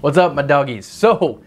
What's up, my doggies? So,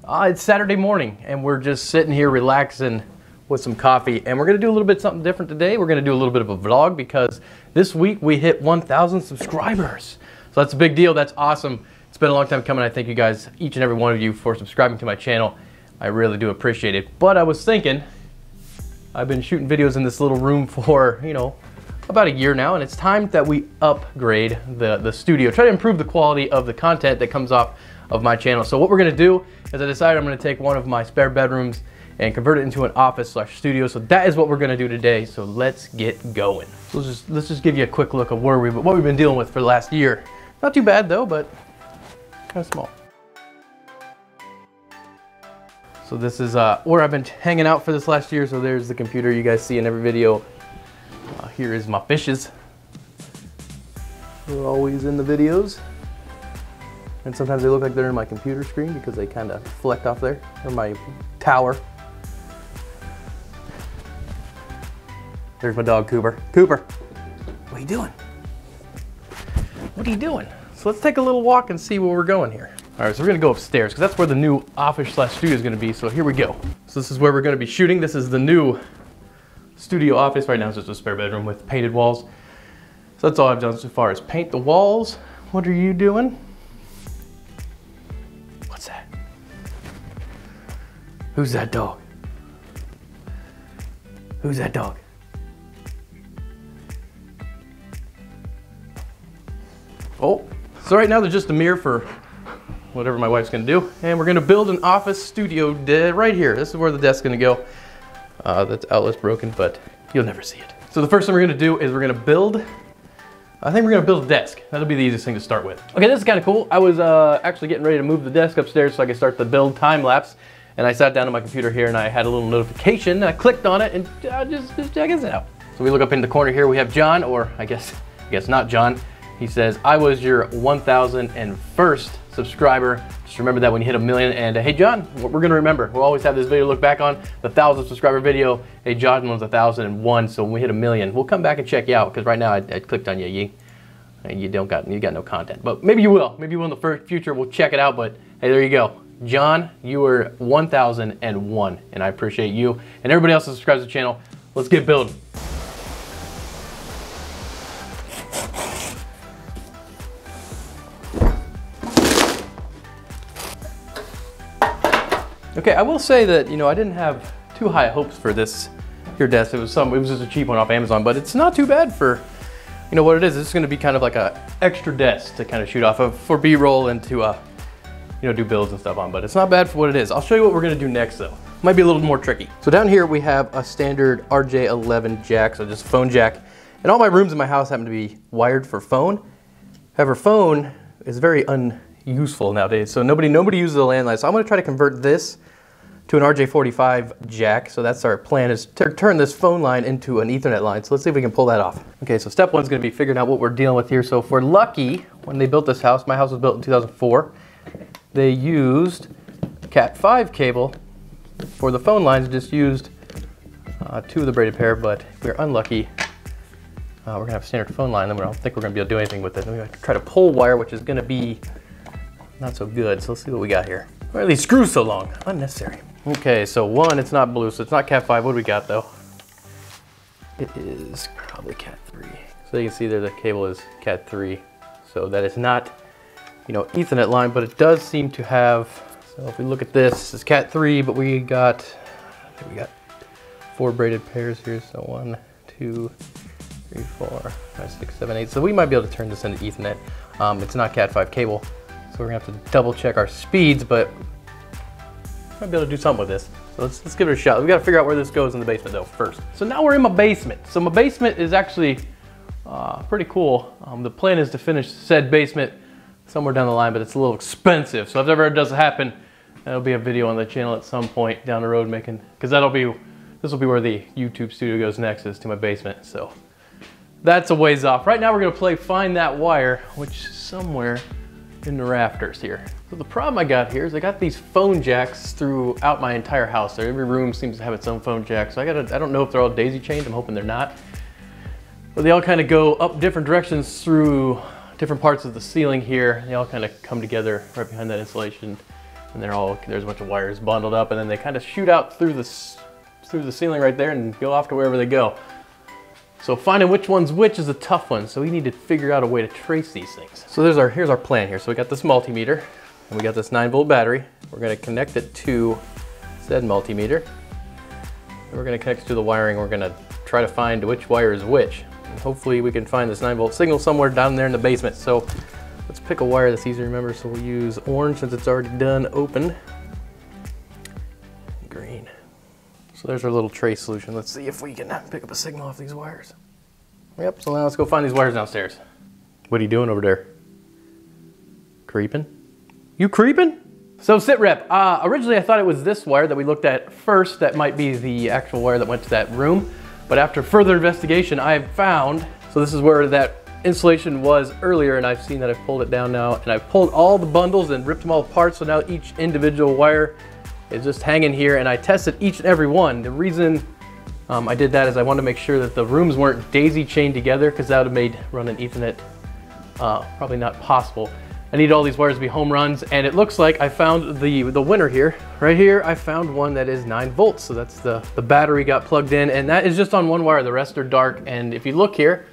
it's Saturday morning and we're just sitting here relaxing with some coffee, and we're gonna do a little bit something different today. We're gonna do a little bit of a vlog because this week we hit 1,000 subscribers. So that's a big deal, that's awesome. It's been a long time coming. I thank you guys, each and every one of you, for subscribing to my channel. I really do appreciate it. But I was thinking, I've been shooting videos in this little room for, about a year now, and it's time that we upgrade the studio. Try to improve the quality of the content that comes off of my channel. So what we're gonna do is I decided I'm gonna take one of my spare bedrooms and convert it into an office/studio. So that is what we're gonna do today. So let's get going. So let's just give you a quick look of what we've been dealing with for the last year. Not too bad though, but kind of small. So this is where I've been hanging out for this last year. So there's the computer you guys see in every video. Here is my fishes. They're always in the videos. And sometimes they look like they're in my computer screen because they kind of flecked off there, or my tower. There's my dog, Cooper. Cooper, what are you doing? What are you doing? So let's take a little walk and see where we're going here. All right, so we're gonna go upstairs because that's where the new office/studio is gonna be. So here we go. So this is where we're gonna be shooting. This is the new studio office. Right now it's just a spare bedroom with painted walls. So that's all I've done so far is paint the walls. What are you doing? What's that? Who's that dog? Who's that dog? Oh, so right now there's just a mirror for whatever my wife's gonna do. And we're gonna build an office studio right here. This is where the desk's gonna go. That's outlet's broken, but you'll never see it. So the first thing we're gonna do is we're gonna build, I think we're gonna build a desk. That'll be the easiest thing to start with. Okay, this is kind of cool. I was actually getting ready to move the desk upstairs so I could start the build time lapse. And I sat down on my computer here and I had a little notification and I clicked on it and just check this out. So we look up in the corner here, we have John, or I guess not John. He says, I was your 1,001st subscriber. Just remember that when you hit 1,000,000. And hey John, what we're gonna remember, we'll always have this video to look back on, the 1,000 subscriber video. Hey, John was 1,001, so when we hit 1,000,000, we'll come back and check you out, because right now I clicked on you, you got no content. But maybe you will in the future, we'll check it out. But hey, there you go. John, you were 1,001, and I appreciate you and everybody else that subscribes to the channel. Let's get building. Okay, I will say that, I didn't have too high hopes for this here desk. It was just a cheap one off Amazon, but it's not too bad for, what it is. It's gonna be kind of like a extra desk to kind of shoot off of for B-roll and to, do builds and stuff on, but it's not bad for what it is. I'll show you what we're gonna do next though. Might be a little more tricky. So down here we have a standard RJ11 jack, so just a phone jack. And all my rooms in my house happen to be wired for phone. However, phone is very unuseful nowadays, so nobody uses a landline. So I'm gonna try to convert this to an RJ45 jack. So that's our plan, is to turn this phone line into an Ethernet line. So let's see if we can pull that off. Okay, so step one's gonna be figuring out what we're dealing with here. So if we're lucky, when they built this house, my house was built in 2004, they used Cat5 cable for the phone lines, just used 2 of the braided pair, but if we're unlucky, we're gonna have a standard phone line, then I don't think we're gonna be able to do anything with it. Then we're gonna try to pull wire, which is gonna be not so good. So let's see what we got here. Why are these screws so long? Unnecessary. Okay, so one, it's not blue, so it's not Cat5. What do we got though? It is probably Cat3. So you can see there the cable is Cat3. So that is not, Ethernet line, but it does seem to have, so if we look at this is Cat3, but we got 4 braided pairs here. So 1, 2, 3, 4, 5, 6, 7, 8. So we might be able to turn this into Ethernet. It's not Cat5 cable. So we're gonna have to double check our speeds, but might be able to do something with this. So let's give it a shot. We gotta figure out where this goes in the basement though first. So now we're in my basement. So my basement is actually pretty cool. The plan is to finish said basement somewhere down the line, but it's a little expensive. So if ever it does happen, that'll be a video on the channel at some point down the road because this will be where the YouTube studio goes next, is to my basement. So that's a ways off. Right now we're gonna play Find That Wire, which is somewhere in the rafters here. So the problem I got here is I got these phone jacks throughout my entire house. Every room seems to have its own phone jack. So I don't know if they're all daisy chained. I'm hoping they're not. But they all kind of go up different directions through different parts of the ceiling here. They all kind of come together right behind that insulation, and there's a bunch of wires bundled up, and then they kind of shoot out through the ceiling right there and go off to wherever they go. So finding which one's which is a tough one, so we need to figure out a way to trace these things. So here's our plan here. So we got this multimeter, and we got this 9-volt battery. We're gonna connect it to said multimeter. And we're gonna connect it to the wiring. We're gonna try to find which wire is which. And hopefully we can find this 9-volt signal somewhere down there in the basement. So let's pick a wire that's easy to remember. So we'll use orange since it's already done, open. Green. So there's our little trace solution. Let's see if we can pick up a signal off these wires. Yep, so now let's go find these wires downstairs. What are you doing over there? Creeping? You creeping? So sit rep, originally I thought it was this wire that we looked at first that might be the actual wire that went to that room. But after further investigation, I have found, so this is where that insulation was earlier, and I've seen that I've pulled it down now, and I've pulled all the bundles and ripped them all apart, so now each individual wire is just hanging here, and I tested each and every one. The reason I did that is I wanted to make sure that the rooms weren't daisy chained together, because that would have made running Ethernet probably not possible. I need all these wires to be home runs, and it looks like I found the winner here. Right here, I found one that is 9 volts, so that's the battery got plugged in, and that is just on one wire. The rest are dark, and if you look here,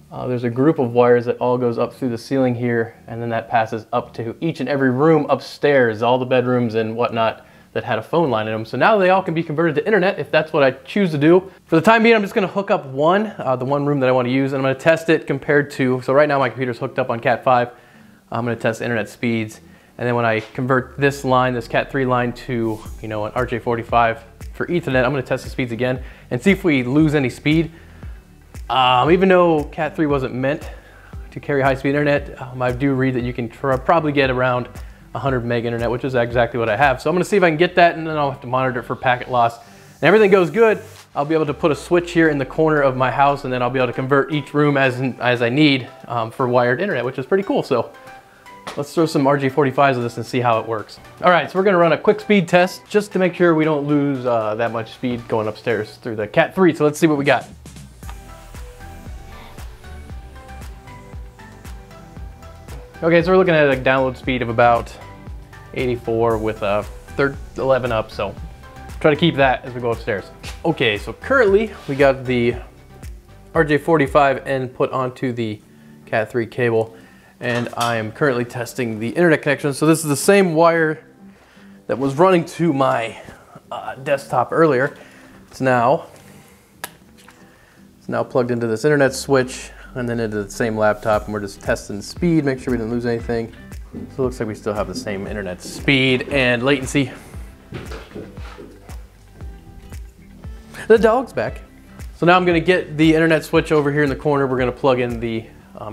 there's a group of wires that all goes up through the ceiling here, and then that passes up to each and every room upstairs, all the bedrooms and whatnot that had a phone line in them. So now they all can be converted to internet if that's what I choose to do. For the time being, I'm just gonna hook up the one room that I wanna use, and I'm gonna test it compared to, so right now my computer's hooked up on Cat 5. I'm gonna test internet speeds, and then when I convert this line, this Cat 3 line to, an RJ45 for Ethernet, I'm gonna test the speeds again and see if we lose any speed. Even though Cat 3 wasn't meant to carry high-speed internet, I do read that you can probably get around 100 meg internet, which is exactly what I have. So I'm gonna see if I can get that, and then I'll have to monitor it for packet loss. And everything goes good, I'll be able to put a switch here in the corner of my house, and then I'll be able to convert each room as I need for wired internet, which is pretty cool. So let's throw some RJ45s of this and see how it works. All right, so we're gonna run a quick speed test just to make sure we don't lose that much speed going upstairs through the Cat 3. So let's see what we got. Okay, so we're looking at a download speed of about 84 with a 11 up, so try to keep that as we go upstairs. Okay, so currently we got the RJ45 end put onto the Cat 3 cable, and I am currently testing the internet connection. So this is the same wire that was running to my desktop earlier. It's now plugged into this internet switch and then into the same laptop, and we're just testing speed, make sure we didn't lose anything. So it looks like we still have the same internet speed and latency. The dog's back. So now I'm gonna get the internet switch over here in the corner. We're gonna plug in the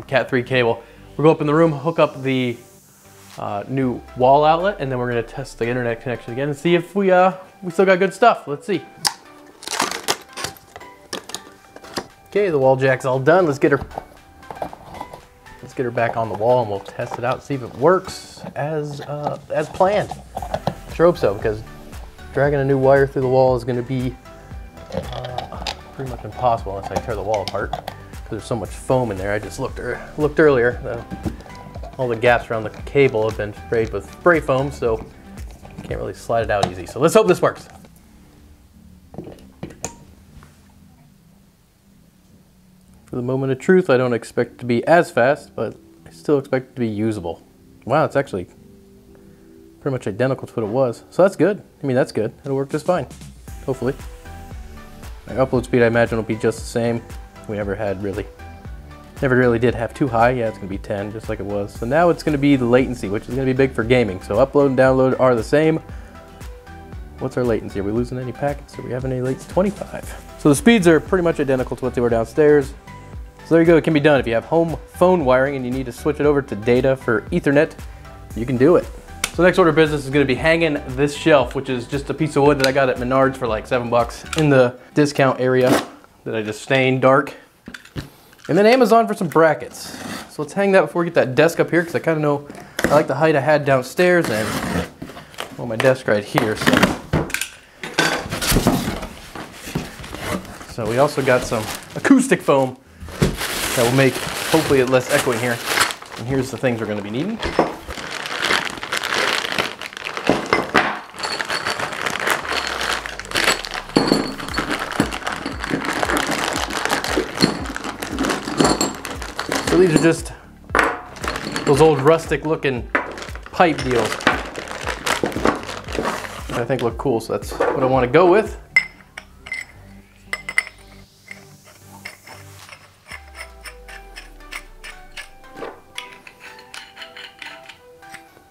Cat 3 cable. We'll go up in the room, hook up the new wall outlet, and then we're gonna test the internet connection again and see if we still got good stuff. Let's see. Okay, the wall jack's all done. Let's get her back on the wall, and we'll test it out and see if it works as planned. I sure hope so, because dragging a new wire through the wall is going to be pretty much impossible unless I tear the wall apart, because there's so much foam in there. I just looked earlier. All the gaps around the cable have been sprayed with spray foam, so you can't really slide it out easy. So let's hope this works. For the moment of truth, I don't expect it to be as fast, but I still expect it to be usable. Wow, it's actually pretty much identical to what it was. So that's good. I mean, that's good. It'll work just fine, hopefully. My upload speed, I imagine, will be just the same. We never really did have too high. Yeah, it's gonna be 10, just like it was. So now it's gonna be the latency, which is gonna be big for gaming. So upload and download are the same. What's our latency? Are we losing any packets? Are we having any latency? 25. So the speeds are pretty much identical to what they were downstairs. So there you go, it can be done. If you have home phone wiring and you need to switch it over to data for Ethernet, you can do it. So next order of business is gonna be hanging this shelf, which is just a piece of wood that I got at Menards for like $7 in the discount area that I just stained dark. And then Amazon for some brackets. So let's hang that before we get that desk up here, because I kind of know I like the height I had downstairs, and well, my desk right here. So we also got some acoustic foam that will make, hopefully, it less echoing here. And here's the things we're going to be needing. So these are just those old rustic looking pipe deals that I think look cool, so that's what I want to go with.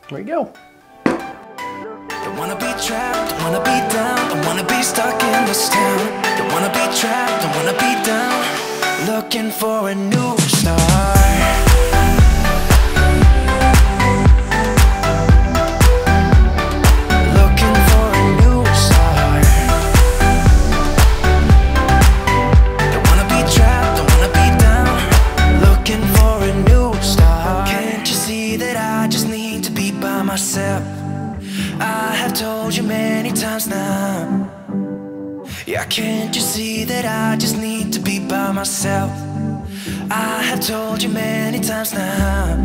There we go. Don't wanna be trapped, don't wanna be down, don't wanna be stuck in this town. Don't wanna be trapped, don't wanna be down, looking for a new start. I have told you many times now. Yeah, can't you see that I just need to be by myself? I have told you many times now.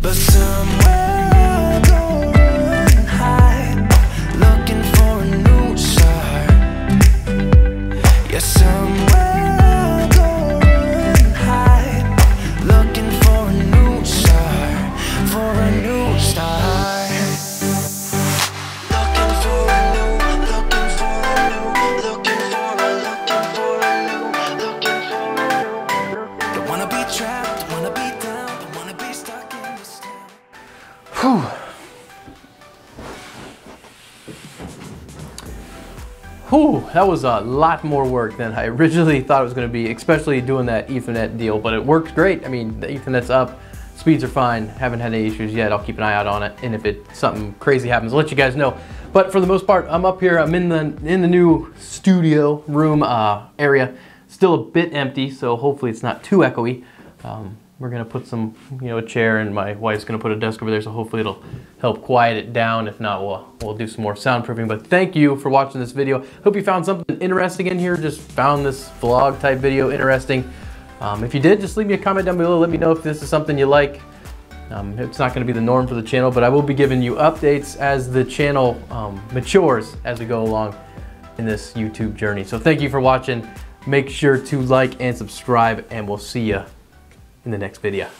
But somewhere going high, looking for a new start. Yeah, somewhere going high, looking for a new start, for a new start. Whew. Whew, that was a lot more work than I originally thought it was going to be, especially doing that Ethernet deal, but it works great. I mean, the Ethernet's up, speeds are fine, haven't had any issues yet. I'll keep an eye out on it, and if something crazy happens, I'll let you guys know. But for the most part, I'm up here, I'm in the new studio room area. Still a bit empty, so hopefully it's not too echoey. We're gonna put some, a chair, and my wife's gonna put a desk over there, so hopefully it'll help quiet it down. If not, we'll do some more soundproofing. But thank you for watching this video. Hope you found something interesting in here. Just found this vlog type video interesting. If you did, just leave me a comment down below. Let me know if this is something you like. It's not gonna be the norm for the channel, but I will be giving you updates as the channel matures as we go along in this YouTube journey. So thank you for watching. Make sure to like and subscribe, and we'll see you in the next video.